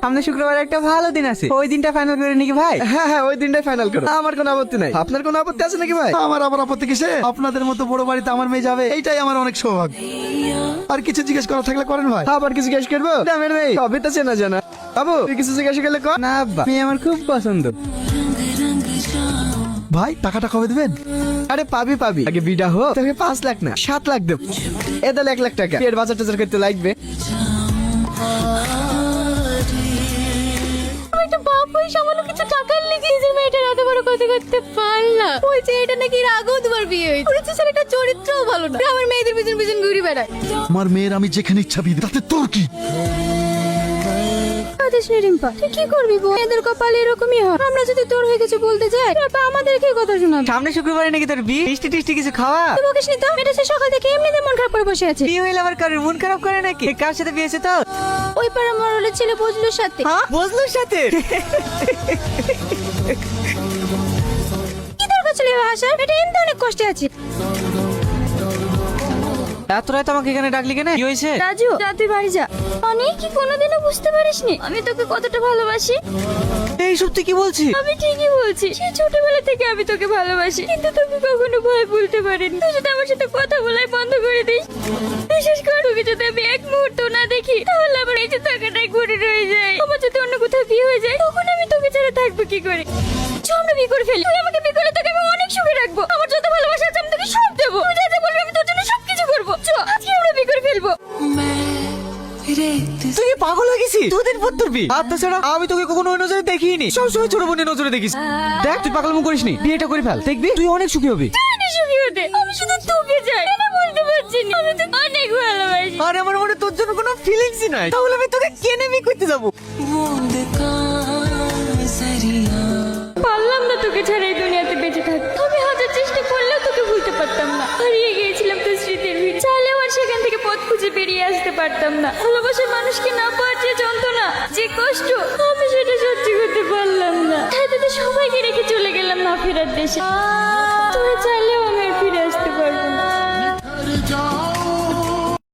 সামনে শুক্রবার একটা ভালো দিন আছে, ওই দিনটা ফাইনাল করে নাকি ভাই? হ্যাঁ হ্যাঁ, ওই দিনটাই ফাইনাল করো, আমার কোনো আপত্তি নাই। আপনার কোনো আপত্তি আছে নাকি ভাই? আমার আবার আপত্তি কিসে? আপনাদের মতো বড় বাড়িতে আমার মেয়ে যাবে, এইটাই আমার অনেক সৌভাগ্য। আর কিছু জিজ্ঞেস করা থাকলে করেন ভাই। আবার কিছু জিজ্ঞেস করবো? গ্রামের মেয়ে সবই তো চেনা জানা। বাবু তুই কিছু জিজ্ঞাসা করলে কর। না আব্বা, মেয়ে আমার খুব পছন্দ। ভাই টাকাটা কবে দিবেন? আরে পাবি পাবি, আগে বিটা হোক, তোকে 5 লাখ না 7 লাখ দেব। এ তাহলে 1 লাখ টাকা এর বাজার টাজার করতে লাগবে। একটা বাপ হয়ে সামান্য কিছু টাকার লেগে নিজের মেয়েটার এত বড় কথা করতে পারলাম। ওই যে এটা নাকি এর আগেও দুবার বিয়ে হয়েছে, ওর স্যার একটা চরিত্রও ভালো না, আমার মেয়েদের পিছন পিছন ঘুরে বেড়ায়। আমার মেয়ের আমি যেখানে ইচ্ছা বিয়ে দেব, তাতে তোর কি? রিম্পা তুই কি করবি বল? এদের কপালে এরকমই হয়। আমরা যদি তোর হয়ে কিছু বলতে যাই, তারপর আমাদের কি কথা শোনাবে? সামনে শুক্রবারে নাকি তোর বিয়ে? মিষ্টি টিষ্টি কিছু খাওয়া? তুই বকিস নি তো, এটা সে সকাল থেকে এমনিতে মন খারাপ করে বসে আছে। বিয়ে হইলে আবার কারোর মন খারাপ করে নাকি? কার সাথে বিয়ে হয়েছে তো? ওই পাড়া মরলের ছেলে বজলুর সাথে। হ্যাঁ, বজলুর সাথে? কি দরকার ছিল এভাবে হাসার? এটা এমনি অনেক কষ্টে আছে। এত রাত আমাকে এখানে ডাকলি কেন? কি হয়েছে? রাজু যা তুই বাড়ি যা। অনেক কি কোনোদিনও বুঝতে পারিসনি আমি তোকে কতটা ভালোবাসি? এইসব তুই কি বলছিস? আমি ঠিকই বলছি, সে ছোটবেলা থেকে আমি তোকে ভালোবাসি, কিন্তু তোকে কখনো ভয় ভুলতে পারিনি। তুই যদি আমার সাথে কথা বলাই বন্ধ করে দিস, বিশেষ করে তোকে যদি আমি এক মুহূর্ত না দেখি, তাহলে আমার এই যে টাকাটাই ঘুরে রয়ে যায়। আমার যদি অন্য কোথাও বিয়ে হয়ে যায়, তখন আমি তোকে ছাড়া থাকবো কি করে? চল আমরা বিয়ে করে ফেলি। তুই আমাকে বিয়ে করলে তোকে আমি অনেক সুখে রাখবো। আমার যত ভালোবাসা আছে আমি তোকে সব দেবো। তুই যা যা বলবি আমি তোর জন্য সবকিছু করবো। চল আজকে আমরা বিয়ে করে ফেলবো। তুই কি পাগল হয়ে গেছিস? দুদিন পর তোর বিয়ে। আর তাছাড়া আমি তোকে কখনো ওই নজরে দেখিনি, সবসময় ছোট বোনের নজরে দেখিস। দেখ তুই পাগলামো করিসনি, বিয়েটা করে ফেল, দেখবি তুই অনেক সুখী হবি। তুই না সুখী হতে, আমি শুধু তোকে চাই। এটা বলতে পারছি না, আমি তোকে অনেক ভালোবাসি। আর আমার মনে তোর জন্য কোনো ফিলিংসই নাই, তাহলে আমি তোকে কেনে বিয়ে করতে যাবো? পারলাম না তোকে ছাড়া এই দুনিয়াতে বেঁচে থাকতে। আমি হাজার চেষ্টা করলেও তোকে ভুলতে পারতাম না। হারিয়ে গিয়েছিলাম তোর স্মৃতির ভিড়, চাইলেও আর সেখান থেকে পথ খুঁজে বেরিয়ে আসতে পারতাম না। ভালোবাসার মানুষকে না পাওয়ার যে যন্ত্রণা, যে কষ্ট, আমি সেটা সহ্য করতে পারলাম না। তাই তোদের সবাইকে রেখে চলে গেলাম না ফেরার দেশে। তোরা চাইলে